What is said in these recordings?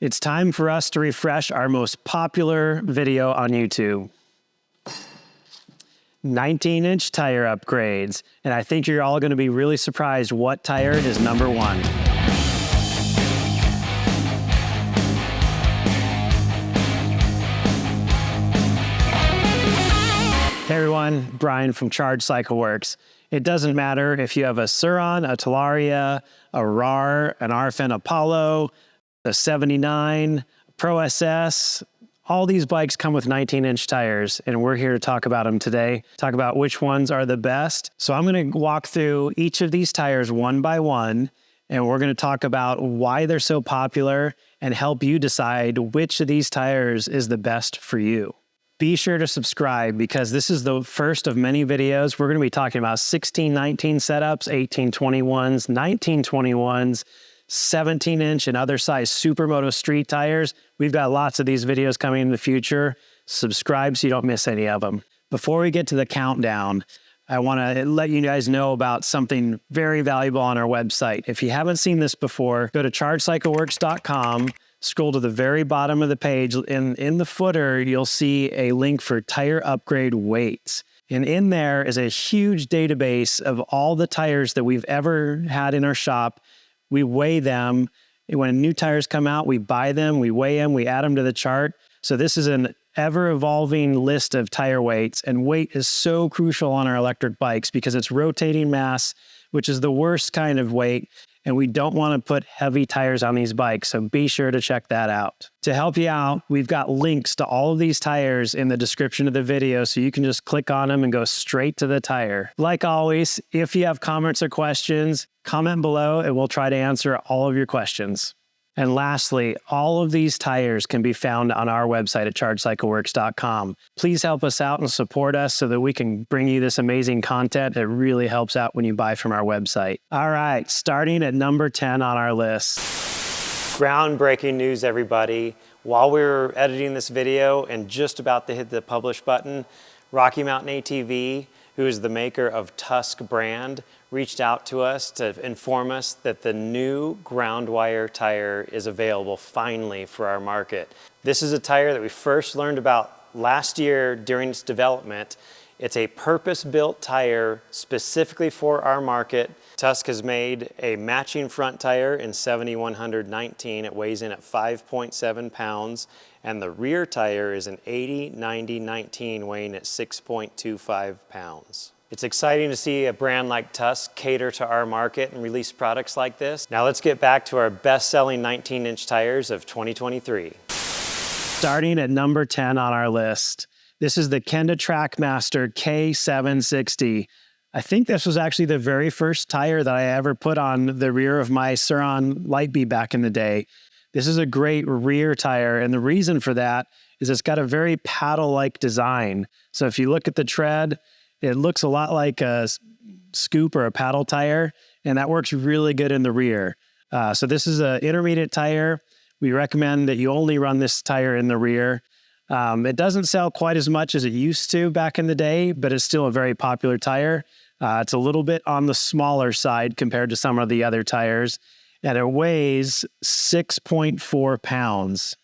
It's time for us to refresh our most popular video on YouTube. 19-inch tire upgrades. And I think you're all going to be really surprised what tire is number one. Hey everyone, Brian from Charge Cycle Works. It doesn't matter if you have a Surron, a Talaria, a RAR, an RFN Apollo, a 79, Pro SS, all these bikes come with 19-inch tires, and we're here to talk about them today, talk about which ones are the best. So I'm gonna walk through each of these tires one by one, and we're gonna talk about why they're so popular and help you decide which of these tires is the best for you. Be sure to subscribe because this is the first of many videos. We're gonna be talking about 1619 setups, 1821s, 1921s, 17-inch and other size Supermoto street tires. We've got lots of these videos coming in the future. Subscribe so you don't miss any of them. Before we get to the countdown, I want to let you guys know about something very valuable on our website. If you haven't seen this before, go to chargecycleworks.com, scroll to the very bottom of the page. In the footer, you'll see a link for tire upgrade weights. And in there is a huge database of all the tires that we've ever had in our shop. We weigh them. When new tires come out, we buy them, we weigh them, we add them to the chart. So this is an ever-evolving list of tire weights, and weight is so crucial on our electric bikes because it's rotating mass, which is the worst kind of weight, and we don't want to put heavy tires on these bikes, so be sure to check that out. To help you out, we've got links to all of these tires in the description of the video, so you can just click on them and go straight to the tire. Like always, if you have comments or questions, comment below and we'll try to answer all of your questions. And lastly, all of these tires can be found on our website at chargecycleworks.com. Please help us out and support us so that we can bring you this amazing content. It really helps out when you buy from our website. All right, starting at number 10 on our list. Groundbreaking news, everybody. While we were editing this video and just about to hit the publish button, Rocky Mountain ATV, who is the maker of Tusk brand, reached out to us to inform us that the new Groundwire tire is available finally for our market. This is a tire that we first learned about last year during its development. It's a purpose-built tire specifically for our market. Tusk has made a matching front tire in 7119. It weighs in at 5.7 pounds. And the rear tire is an 80-90-19 weighing at 6.25 pounds. It's exciting to see a brand like Tusk cater to our market and release products like this. Now let's get back to our best-selling 19-inch tires of 2023. Starting at number 10 on our list, this is the Kenda K760. I think this was actually the very first tire that I ever put on the rear of my Surron Lightbee back in the day. This is a great rear tire, and the reason for that is it's got a very paddle-like design. So if you look at the tread, it looks a lot like a scoop or a paddle tire, and that works really good in the rear. So this is an intermediate tire. We recommend that you only run this tire in the rear. It doesn't sell quite as much as it used to back in the day, but it's still a very popular tire. It's a little bit on the smaller side compared to some of the other tires, and it weighs 6.4 pounds.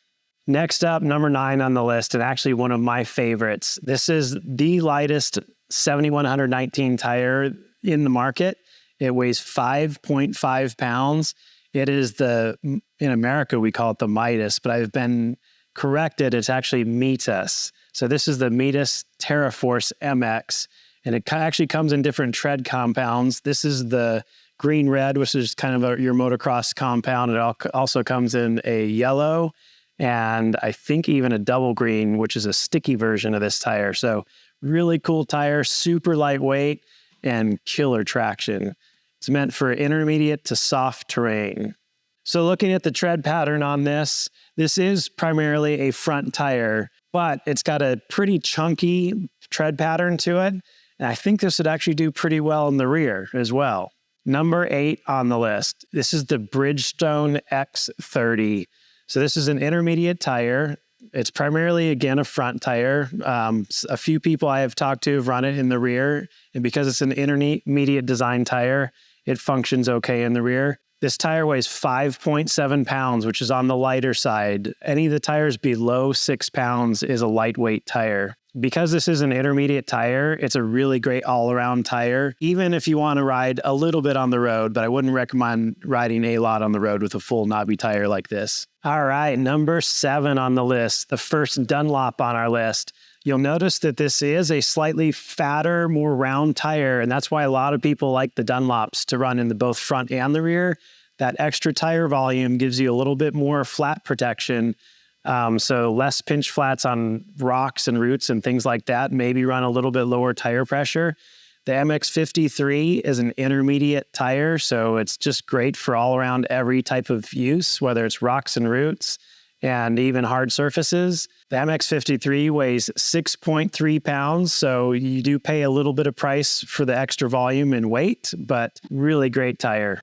Next up, number 9 on the list, and actually one of my favorites. This is the lightest 7119 tire in the market. It weighs 5.5 pounds. It is in America, we call it the Mitas, but I've been corrected. It's actually Mitas. So this is the Mitas Terraforce MX, and it actually comes in different tread compounds. This is the green-red, which is kind of your motocross compound. It also comes in a yellow, and I think even a double green, which is a sticky version of this tire. So really cool tire, super lightweight, and killer traction. It's meant for intermediate to soft terrain. So looking at the tread pattern on this is primarily a front tire, but it's got a pretty chunky tread pattern to it. And I think this would actually do pretty well in the rear as well. Number 8 on the list. This is the Bridgestone X30. So this is an intermediate tire. It's primarily, again, a front tire. A few people I have talked to have run it in the rear, and because it's an intermediate design tire, it functions okay in the rear. This tire weighs 5.7 pounds, which is on the lighter side. Any of the tires below 6 pounds is a lightweight tire. Because this is an intermediate tire, it's a really great all-around tire, even if you want to ride a little bit on the road, but I wouldn't recommend riding a lot on the road with a full knobby tire like this. All right, number 7 on the list, the first Dunlop on our list. You'll notice that this is a slightly fatter, more round tire, and that's why a lot of people like the Dunlops to run in the both front and the rear. That extra tire volume gives you a little bit more flat protection. So less pinch flats on rocks and roots and things like that, maybe run a little bit lower tire pressure. The MX53 is an intermediate tire, so it's just great for all around every type of use, whether it's rocks and roots and even hard surfaces. The MX53 weighs 6.3 pounds, so you do pay a little bit of price for the extra volume and weight, but really great tire.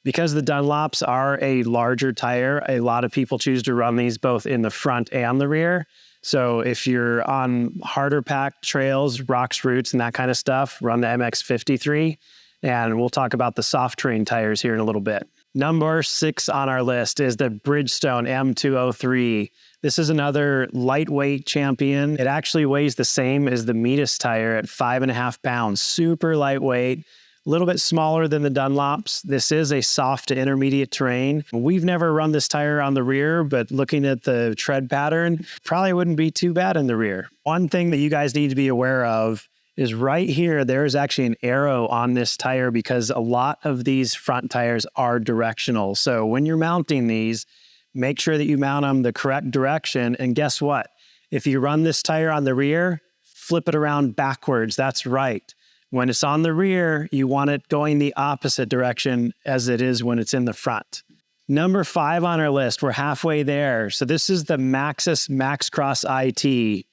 Because the Dunlops are a larger tire, a lot of people choose to run these both in the front and the rear. So if you're on harder packed trails, rocks, roots, and that kind of stuff, run the MX53. And we'll talk about the soft terrain tires here in a little bit. Number 6 on our list is the Bridgestone M203. This is another lightweight champion. It actually weighs the same as the Mitas tire at 5.5 pounds, super lightweight. A little bit smaller than the Dunlops. This is a soft to intermediate terrain. We've never run this tire on the rear, but looking at the tread pattern, probably wouldn't be too bad in the rear. One thing that you guys need to be aware of is right here, there's actually an arrow on this tire because a lot of these front tires are directional. So when you're mounting these, make sure that you mount them the correct direction. And guess what? If you run this tire on the rear, flip it around backwards. That's right. When it's on the rear, you want it going the opposite direction as it is when it's in the front. Number 5 on our list, we're halfway there. So this is the Maxxis Maxxcross IT.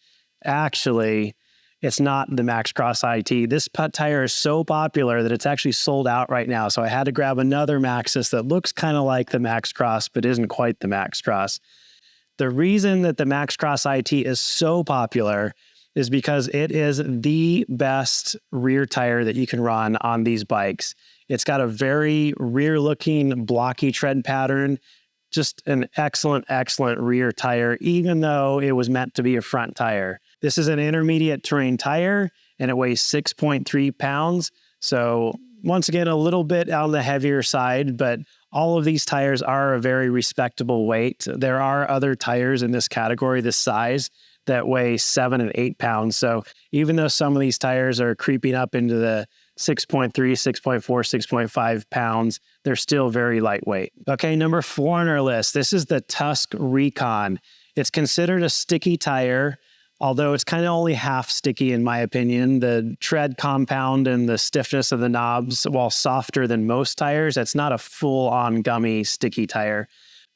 Actually, it's not the Maxxcross IT. This tire is so popular that it's actually sold out right now. So I had to grab another Maxxis that looks kind of like the Maxxcross, but isn't quite the Maxxcross. The reason that the Maxxcross IT is so popular is because it is the best rear tire that you can run on these bikes. It's got a very rear-looking, blocky tread pattern, just an excellent, excellent rear tire, even though it was meant to be a front tire. This is an intermediate terrain tire, and it weighs 6.3 pounds. So once again, a little bit on the heavier side, but all of these tires are a very respectable weight. There are other tires in this category, this size, that weigh 7 and 8 pounds. So even though some of these tires are creeping up into the 6.3, 6.4, 6.5 pounds, they're still very lightweight. Okay, number 4 on our list. This is the Tusk Recon. It's considered a sticky tire, although it's kind of only half sticky in my opinion. The tread compound and the stiffness of the knobs, while softer than most tires, it's not a full-on gummy sticky tire.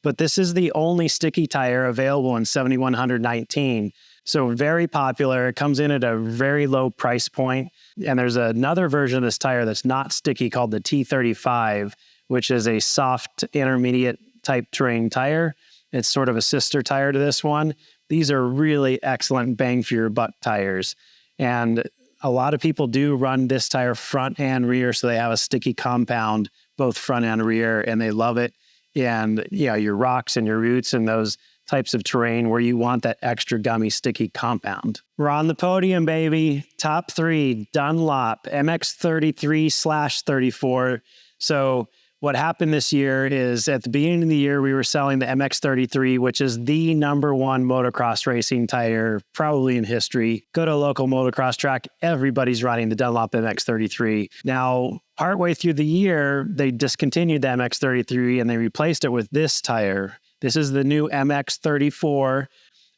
But this is the only sticky tire available in 7119. So very popular. It comes in at a very low price point. And there's another version of this tire that's not sticky called the T35, which is a soft intermediate type terrain tire. It's sort of a sister tire to this one. These are really excellent bang for your buck tires. And a lot of people do run this tire front and rear, so they have a sticky compound, both front and rear, and they love it. And your rocks and your roots and those types of terrain where you want that extra gummy sticky compound. We're on the podium, baby. Top 3, Dunlop MX33/34. So what happened this year is at the beginning of the year, we were selling the MX33, which is the #1 motocross racing tire, probably in history. Go to a local motocross track, everybody's running the Dunlop MX33. Now, partway through the year, they discontinued the MX33 and they replaced it with this tire. This is the new MX34.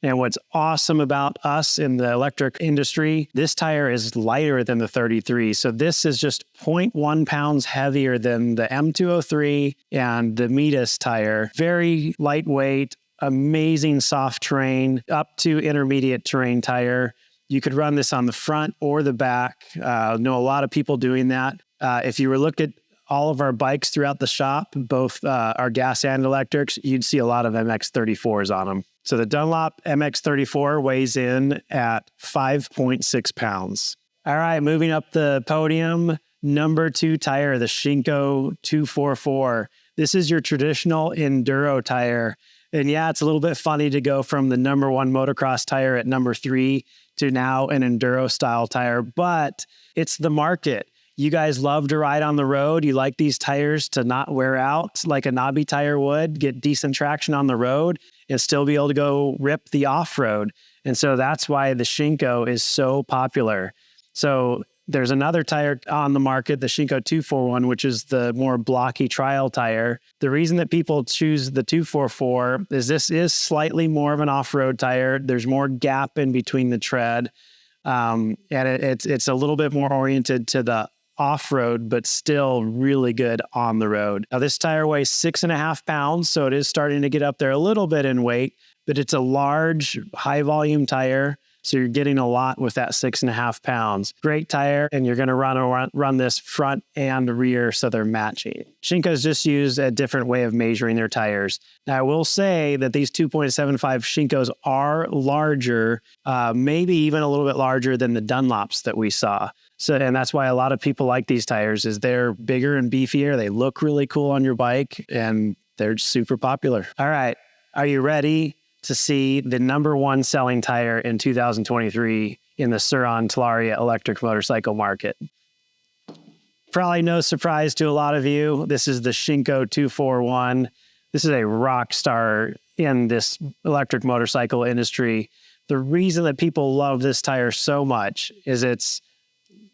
And what's awesome about us in the electric industry, this tire is lighter than the 33. So this is just 0.1 pounds heavier than the M203 and the Mitas tire. Very lightweight, amazing soft terrain, up to intermediate terrain tire. You could run this on the front or the back. Know a lot of people doing that. If you were look at all of our bikes throughout the shop, both our gas and electrics, you'd see a lot of MX34s on them. So the Dunlop MX34 weighs in at 5.6 pounds. All right, moving up the podium, number 2 tire, the Shinko 244. This is your traditional enduro tire. And yeah, it's a little bit funny to go from the number 1 motocross tire at number 3 to now an enduro style tire, but it's the market. You guys love to ride on the road. You like these tires to not wear out like a knobby tire would, get decent traction on the road and still be able to go rip the off-road. And so that's why the Shinko is so popular. So there's another tire on the market, the Shinko 241, which is the more blocky trial tire. The reason that people choose the 244 is this is slightly more of an off-road tire. There's more gap in between the tread. And it's a little bit more oriented to the off-road, but still really good on the road. Now this tire weighs 6.5 pounds, so it is starting to get up there a little bit in weight, but it's a large, high volume tire. So you're getting a lot with that 6.5 pounds. Great tire, and you're gonna run this front and rear so they're matching. Shinko's just used a different way of measuring their tires. Now I will say that these 2.75 Shinkos are larger, maybe even a little bit larger than the Dunlops that we saw. So, and that's why a lot of people like these tires is they're bigger and beefier. They look really cool on your bike and they're super popular. All right, are you ready to see the number 1 selling tire in 2023 in the Surron Talaria electric motorcycle market? Probably no surprise to a lot of you. This is the Shinko 241. This is a rock star in this electric motorcycle industry. The reason that people love this tire so much is it's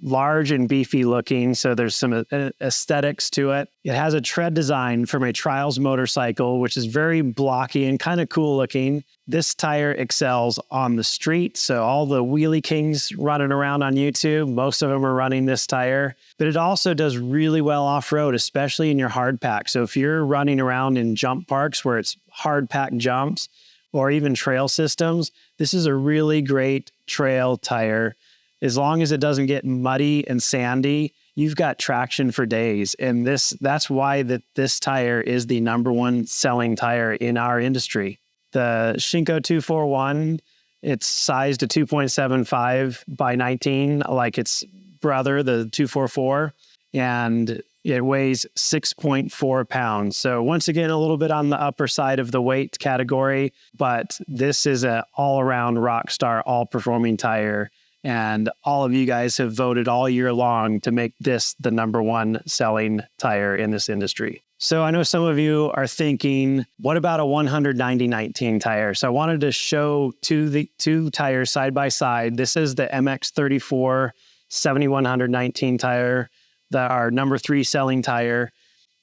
large and beefy looking, so there's some aesthetics to it. It has a tread design from a trials motorcycle, which is very blocky and kind of cool looking. This tire excels on the street, so all the wheelie kings running around on YouTube, most of them are running this tire. But it also does really well off-road, especially in your hard pack. So if you're running around in jump parks where it's hard pack jumps, or even trail systems, this is a really great trail tire. As long as it doesn't get muddy and sandy, you've got traction for days. And that's why this tire is the number 1 selling tire in our industry. The Shinko 241, it's sized to 2.75 by 19, like its brother, the 244, and it weighs 6.4 pounds. So once again, a little bit on the upper side of the weight category, but this is an all-around rock star, all-performing tire. And all of you guys have voted all year long to make this the number 1 selling tire in this industry. So I know some of you are thinking, what about a 190/19 tire? So I wanted to show two tires side by side. This is the MX34 7119 tire, our number 3 selling tire.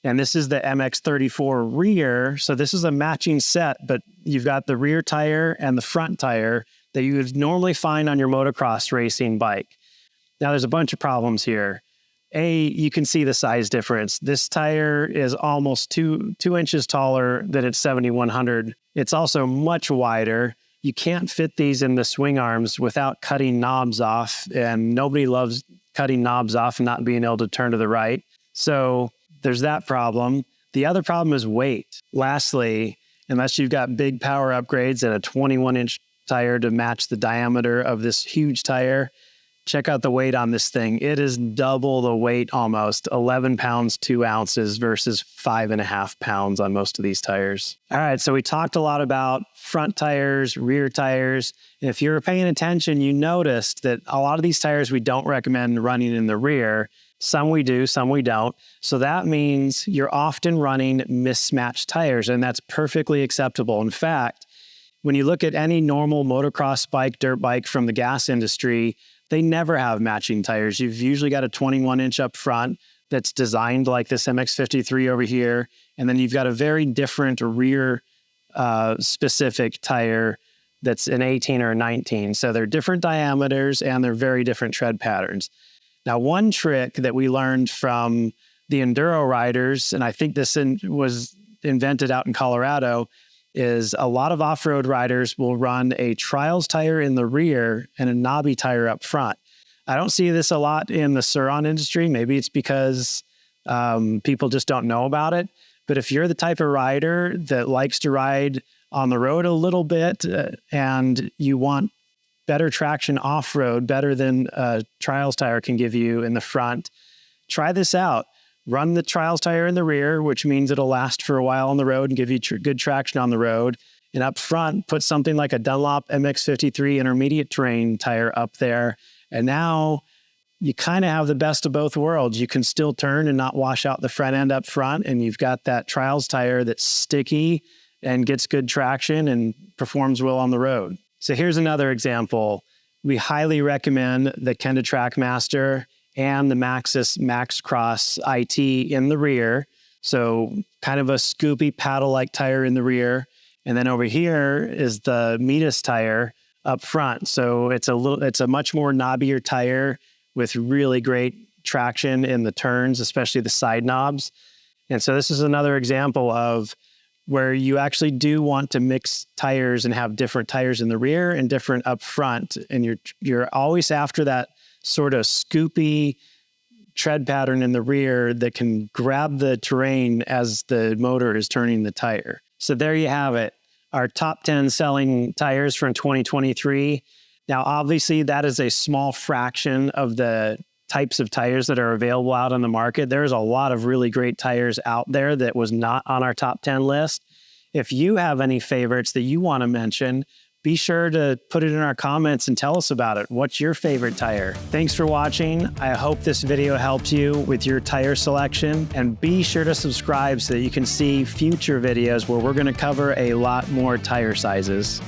And this is the MX34 rear. So this is a matching set, but you've got the rear tire and the front tire that you would normally find on your motocross racing bike. Now there's a bunch of problems here. You can see the size difference. This tire is almost two inches taller than its 7100. It's also much wider. You can't fit these in the swing arms without cutting knobs off, and nobody loves cutting knobs off and not being able to turn to the right. So there's that problem. The other problem is weight. Lastly, unless you've got big power upgrades and a 21-inch tire to match the diameter of this huge tire, check out the weight on this thing. It is double the weight almost, 11 pounds, 2 ounces versus 5.5 pounds on most of these tires. All right, so we talked a lot about front tires, rear tires. And if you were paying attention, you noticed that a lot of these tires we don't recommend running in the rear. Some we do, some we don't. So that means you're often running mismatched tires, and that's perfectly acceptable. In fact, when you look at any normal motocross bike, dirt bike from the gas industry, they never have matching tires. You've usually got a 21-inch up front that's designed like this MX53 over here, and then you've got a very different rear specific tire that's an 18 or a 19. So they're different diameters and they're very different tread patterns. Now, one trick that we learned from the enduro riders, and I think this was invented out in Colorado, is a lot of off-road riders will run a trials tire in the rear and a knobby tire up front. I don't see this a lot in the Surron industry. Maybe it's because people just don't know about it. But if you're the type of rider that likes to ride on the road a little bit and you want better traction off-road, better than a trials tire can give you in the front, try this out. run the trials tire in the rear, which means it'll last for a while on the road and give you good traction on the road. And up front, put something like a Dunlop MX53 intermediate terrain tire up there. And now you kind of have the best of both worlds. You can still turn and not wash out the front end up front. And you've got that trials tire that's sticky and gets good traction and performs well on the road. So here's another example. We highly recommend the Kenda Trackmaster and the Maxxis Maxxcross IT in the rear. So kind of a scoopy paddle-like tire in the rear. And then over here is the Mitas tire up front. So it's a much more knobbier tire with really great traction in the turns, especially the side knobs. And so this is another example of where you actually do want to mix tires and have different tires in the rear and different up front. And you're always after that sort of scoopy tread pattern in the rear that can grab the terrain as the motor is turning the tire. So there you have it, our top 10 selling tires from 2023. Now, obviously, that is a small fraction of the types of tires that are available out on the market. There's a lot of really great tires out there that was not on our top 10 list. If you have any favorites that you want to mention, be sure to put it in our comments and tell us about it. What's your favorite tire? Thanks for watching. I hope this video helped you with your tire selection, and be sure to subscribe so that you can see future videos where we're going to cover a lot more tire sizes.